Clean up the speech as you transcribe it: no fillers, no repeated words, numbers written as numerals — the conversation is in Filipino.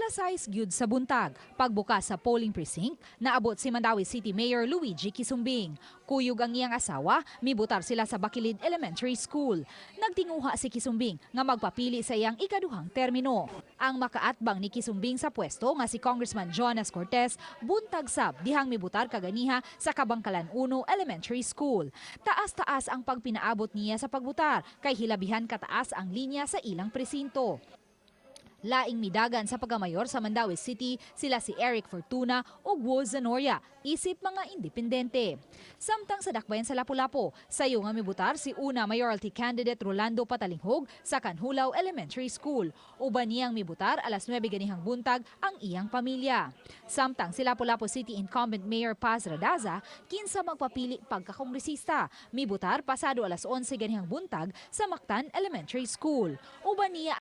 Kasayas gyud sa buntag, pagbukas sa polling precinct, naabot si Mandawi City Mayor Luigi Quisumbing. Kuyog ang iyang asawa, mibutar sila sa Bakilid Elementary School. Nagtinguha si Quisumbing nga magpapili sa iyang ikaduhang termino. Ang makaatbang ni Quisumbing sa pwesto nga si Congressman Jonas Cortez, buntag sab dihang mibutar kaganiha sa Kabangkalan 1 Elementary School. Taas-taas ang pagpinaabot niya sa pagbutar, kay hilabihan kataas ang linya sa ilang presinto. Laing midagan sa pagkamayor sa Mandawi City sila si Eric Fortuna o Guo Zanoria, isip mga independente. Samtang sa dakbayan sa Lapu-Lapu, sayo nga mibutar si una mayoralty candidate Rolando Patalinghog sa Canhulaw Elementary School. Uban niyang mibutar alas 9 ganihang buntag ang iyang pamilya. Samtang si Lapu-Lapu City incumbent Mayor Paz Radaza, kinsa magpapili pagkakongresista, mibutar pasado alas 11 ganihang buntag sa Mactan Elementary School. Uban niya